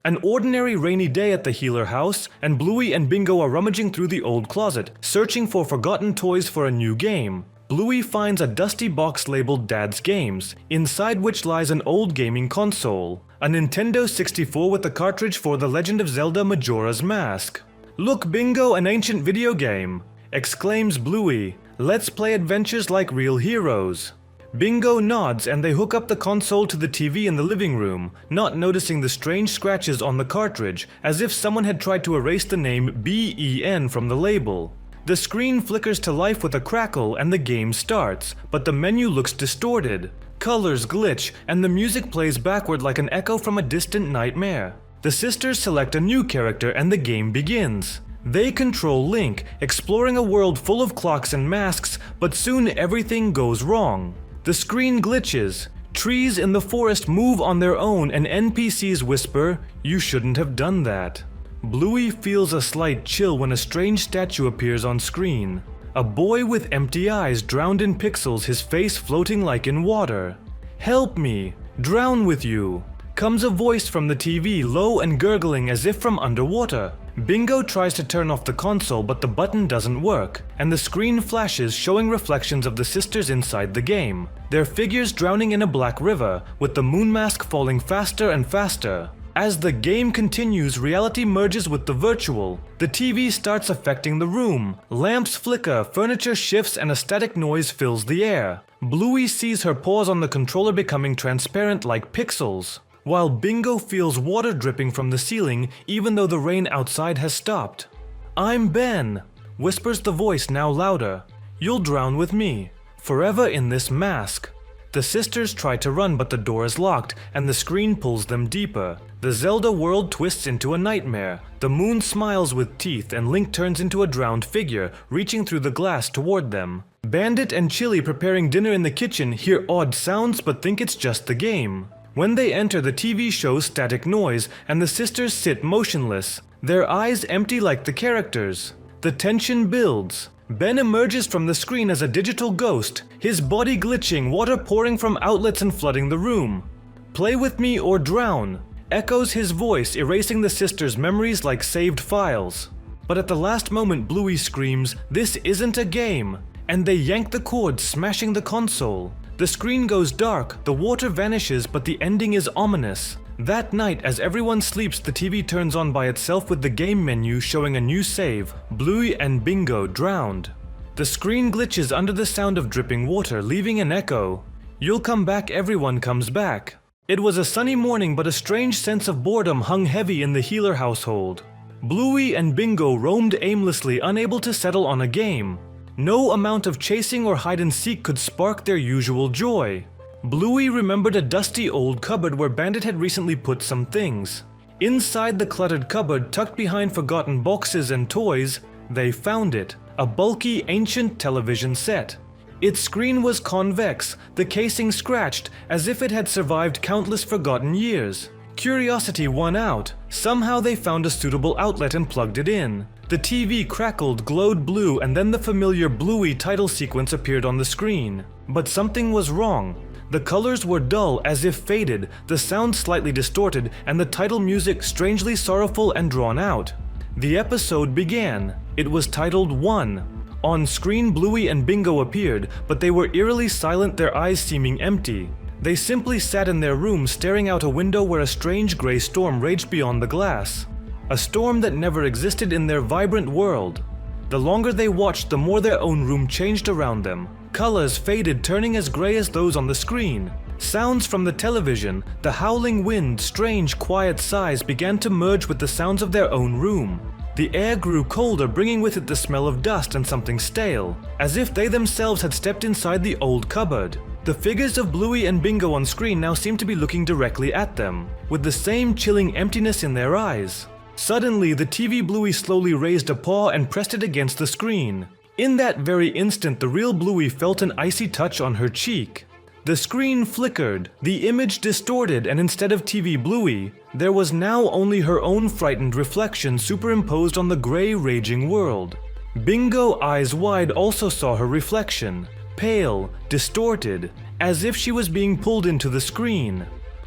An ordinary rainy day at the Healer house, and Bluey and Bingo are rummaging through the old closet, searching for forgotten toys for a new game. Bluey finds a dusty box labeled Dad's Games, inside which lies an old gaming console, a Nintendo 64 with a cartridge for The Legend of Zelda Majora's Mask. "Look, Bingo, an ancient video game!" exclaims Bluey. "Let's play adventures like real heroes." Bingo nods and they hook up the console to the TV in the living room, not noticing the strange scratches on the cartridge, as if someone had tried to erase the name BEN from the label. The screen flickers to life with a crackle and the game starts, but the menu looks distorted. Colors glitch and the music plays backward like an echo from a distant nightmare. The sisters select a new character and the game begins. They control Link, exploring a world full of clocks and masks, but soon everything goes wrong. The screen glitches. Trees in the forest move on their own and NPCs whisper, "You shouldn't have done that." Bluey feels a slight chill when a strange statue appears on screen. A boy with empty eyes drowned in pixels, his face floating like in water. "Help me! Drown with you!" comes a voice from the TV, low and gurgling as if from underwater. Bingo tries to turn off the console, but the button doesn't work, and the screen flashes showing reflections of the sisters inside the game, their figures drowning in a black river, with the moon mask falling faster and faster. As the game continues, reality merges with the virtual. The TV starts affecting the room. Lamps flicker, furniture shifts, and a static noise fills the air. Bluey sees her paws on the controller becoming transparent like pixels, while Bingo feels water dripping from the ceiling even though the rain outside has stopped. "I'm Ben," whispers the voice now louder. "You'll drown with me, forever in this mask." The sisters try to run, but the door is locked and the screen pulls them deeper. The Zelda world twists into a nightmare. The moon smiles with teeth and Link turns into a drowned figure, reaching through the glass toward them. Bandit and Chili, preparing dinner in the kitchen, hear odd sounds but think it's just the game. When they enter, the TV shows static noise, and the sisters sit motionless, their eyes empty like the characters. The tension builds. Ben emerges from the screen as a digital ghost, his body glitching, water pouring from outlets and flooding the room. "Play with me or drown," echoes his voice, erasing the sisters' memories like saved files. But at the last moment, Bluey screams, "This isn't a game!" and they yank the cord, smashing the console. The screen goes dark, the water vanishes, but the ending is ominous. That night, as everyone sleeps, the TV turns on by itself with the game menu showing a new save, Bluey and Bingo drowned. The screen glitches under the sound of dripping water, leaving an echo. "You'll come back, everyone comes back." It was a sunny morning, but a strange sense of boredom hung heavy in the Healer household. Bluey and Bingo roamed aimlessly, unable to settle on a game. No amount of chasing or hide-and-seek could spark their usual joy. Bluey remembered a dusty old cupboard where Bandit had recently put some things. Inside the cluttered cupboard, tucked behind forgotten boxes and toys, they found it, a bulky, ancient television set. Its screen was convex, the casing scratched, as if it had survived countless forgotten years. Curiosity won out. Somehow they found a suitable outlet and plugged it in. The TV crackled, glowed blue, and then the familiar Bluey title sequence appeared on the screen. But something was wrong. The colors were dull, as if faded, the sound slightly distorted, and the title music strangely sorrowful and drawn out. The episode began. It was titled 1. On screen, Bluey and Bingo appeared, but they were eerily silent, their eyes seeming empty. They simply sat in their room, staring out a window where a strange gray storm raged beyond the glass. A storm that never existed in their vibrant world. The longer they watched, the more their own room changed around them. Colors faded, turning as gray as those on the screen. Sounds from the television, the howling wind, strange, quiet sighs began to merge with the sounds of their own room. The air grew colder, bringing with it the smell of dust and something stale, as if they themselves had stepped inside the old cupboard. The figures of Bluey and Bingo on screen now seemed to be looking directly at them, with the same chilling emptiness in their eyes. Suddenly, the TV Bluey slowly raised a paw and pressed it against the screen. In that very instant, the real Bluey felt an icy touch on her cheek. The screen flickered, the image distorted, and instead of TV Bluey, there was now only her own frightened reflection superimposed on the gray, raging world. Bingo, eyes wide, also saw her reflection, pale, distorted, as if she was being pulled into the screen.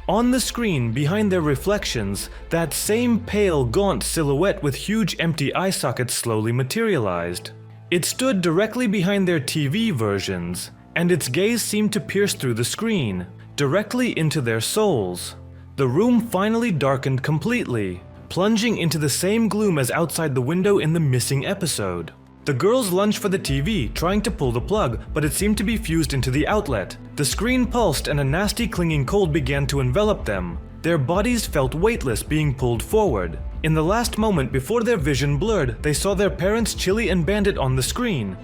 On the screen, behind their reflections, that same pale, gaunt silhouette with huge empty eye sockets slowly materialized. It stood directly behind their TV versions, and its gaze seemed to pierce through the screen, directly into their souls. The room finally darkened completely, plunging into the same gloom as outside the window in the missing episode. The girls lunged for the TV, trying to pull the plug, but it seemed to be fused into the outlet. The screen pulsed and a nasty clinging cold began to envelop them. Their bodies felt weightless, being pulled forward. In the last moment before their vision blurred, they saw their parents Chili and Bandit on the screen.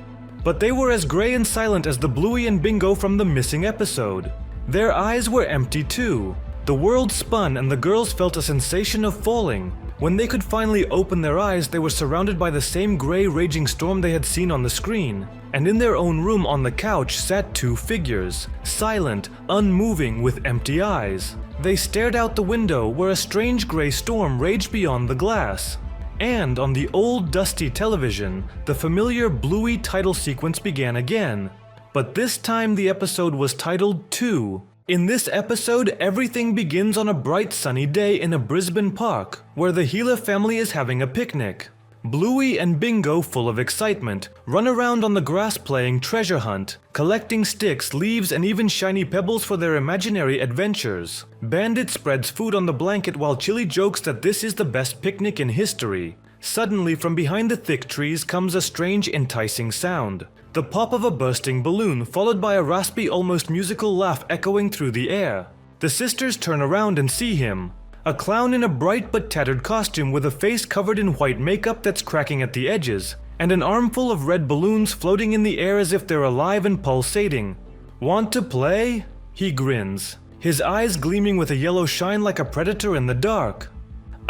But they were as gray and silent as the Bluey and Bingo from the missing episode. Their eyes were empty too. The world spun and the girls felt a sensation of falling. When they could finally open their eyes, they were surrounded by the same gray raging storm they had seen on the screen. And in their own room on the couch sat two figures, silent, unmoving, with empty eyes. They stared out the window where a strange gray storm raged beyond the glass. And on the old dusty television, the familiar Bluey title sequence began again. But this time the episode was titled 2. In this episode, everything begins on a bright sunny day in a Brisbane park, where the Gila family is having a picnic. Bluey and Bingo, full of excitement, run around on the grass playing treasure hunt, collecting sticks, leaves, and even shiny pebbles for their imaginary adventures. Bandit spreads food on the blanket while Chili jokes that this is the best picnic in history. Suddenly, from behind the thick trees comes a strange, enticing sound. The pop of a bursting balloon, followed by a raspy, almost musical laugh echoing through the air. The sisters turn around and see him. A clown in a bright but tattered costume with a face covered in white makeup that's cracking at the edges, and an armful of red balloons floating in the air as if they're alive and pulsating. "Want to play?" He grins, his eyes gleaming with a yellow shine like a predator in the dark.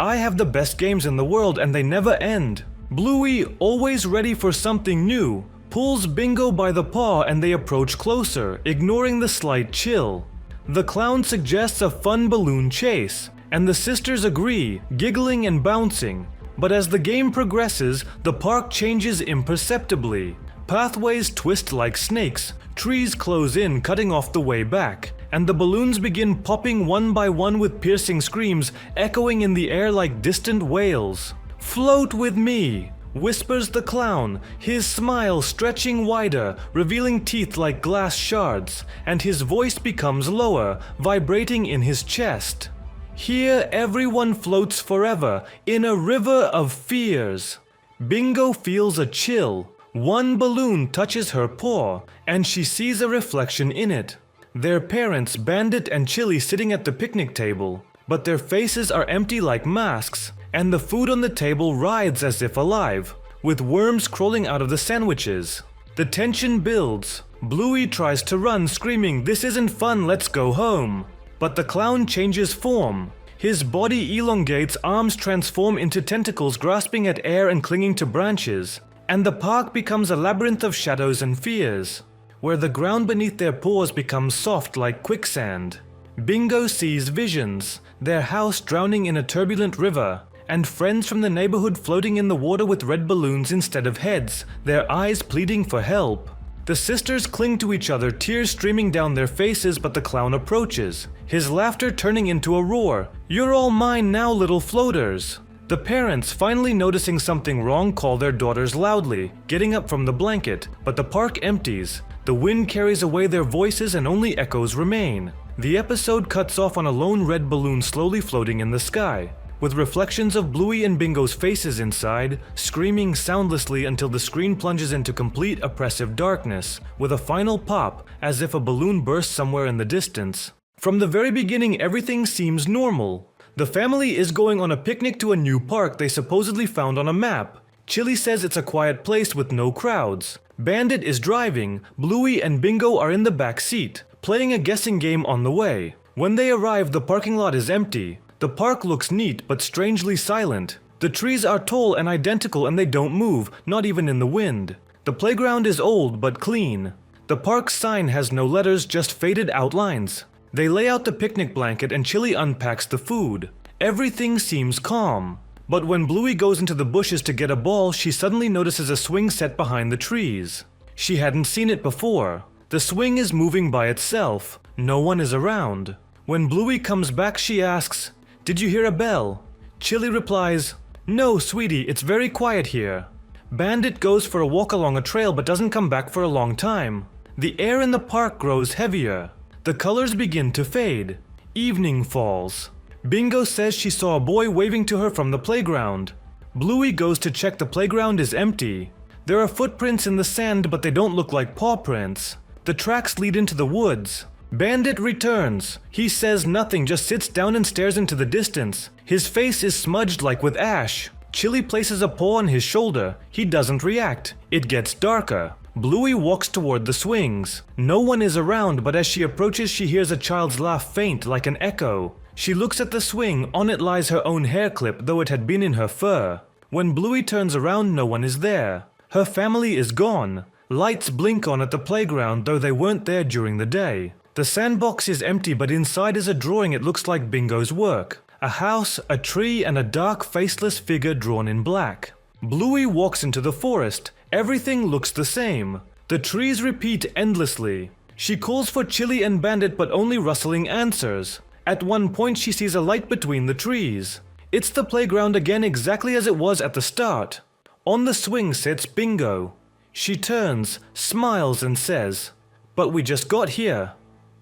"I have the best games in the world and they never end." Bluey, always ready for something new, pulls Bingo by the paw and they approach closer, ignoring the slight chill. The clown suggests a fun balloon chase, and the sisters agree, giggling and bouncing. But as the game progresses, the park changes imperceptibly. Pathways twist like snakes, trees close in, cutting off the way back, and the balloons begin popping one by one with piercing screams echoing in the air like distant wails. "Float with me," whispers the clown, his smile stretching wider, revealing teeth like glass shards, and his voice becomes lower, vibrating in his chest. "Here everyone floats forever, in a river of fears." Bingo feels a chill. One balloon touches her paw, and she sees a reflection in it. Their parents, Bandit and Chili, sitting at the picnic table, but their faces are empty like masks, and the food on the table writhes as if alive, with worms crawling out of the sandwiches. The tension builds. Bluey tries to run, screaming, "This isn't fun, let's go home." But the clown changes form. His body elongates, arms transform into tentacles grasping at air and clinging to branches, and the park becomes a labyrinth of shadows and fears, where the ground beneath their paws becomes soft like quicksand. Bingo sees visions, their house drowning in a turbulent river, and friends from the neighborhood floating in the water with red balloons instead of heads, their eyes pleading for help. The sisters cling to each other, tears streaming down their faces, but the clown approaches, his laughter turning into a roar. "You're all mine now, little floaters." The parents, finally noticing something wrong, call their daughters loudly, getting up from the blanket, but the park empties. The wind carries away their voices and only echoes remain. The episode cuts off on a lone red balloon slowly floating in the sky, with reflections of Bluey and Bingo's faces inside, screaming soundlessly until the screen plunges into complete oppressive darkness, with a final pop, as if a balloon bursts somewhere in the distance. From the very beginning, everything seems normal. The family is going on a picnic to a new park they supposedly found on a map. Chili says it's a quiet place with no crowds. Bandit is driving, Bluey and Bingo are in the back seat, playing a guessing game on the way. When they arrive, the parking lot is empty. The park looks neat but strangely silent. The trees are tall and identical and they don't move, not even in the wind. The playground is old but clean. The park's sign has no letters, just faded outlines. They lay out the picnic blanket and Chili unpacks the food. Everything seems calm. But when Bluey goes into the bushes to get a ball, she suddenly notices a swing set behind the trees. She hadn't seen it before. The swing is moving by itself. No one is around. When Bluey comes back, she asks, "Did you hear a bell?" Chili replies, "No, sweetie, it's very quiet here." Bandit goes for a walk along a trail but doesn't come back for a long time. The air in the park grows heavier. The colors begin to fade. Evening falls. Bingo says she saw a boy waving to her from the playground. Bluey goes to check the playground is empty. There are footprints in the sand, but they don't look like paw prints. The tracks lead into the woods. Bandit returns. He says nothing, just sits down and stares into the distance. His face is smudged like with ash. Chili places a paw on his shoulder. He doesn't react. It gets darker. Bluey walks toward the swings. No one is around, but as she approaches, she hears a child's laugh faint like an echo. She looks at the swing. On it lies her own hair clip, though it had been in her fur. When Bluey turns around, no one is there. Her family is gone. Lights blink on at the playground, though they weren't there during the day. The sandbox is empty, but inside is a drawing. It looks like Bingo's work. A house, a tree, and a dark, faceless figure drawn in black. Bluey walks into the forest. Everything looks the same. The trees repeat endlessly. She calls for Chili and Bandit, but only rustling answers. At one point, she sees a light between the trees. It's the playground again, exactly as it was at the start. On the swing sits Bingo. She turns, smiles, and says, "But we just got here."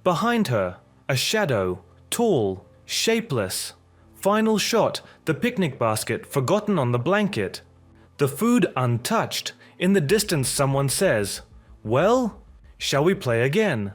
Behind her, a shadow, tall, shapeless. Final shot, the picnic basket forgotten on the blanket. The food untouched. In the distance, someone says, "Well, shall we play again?"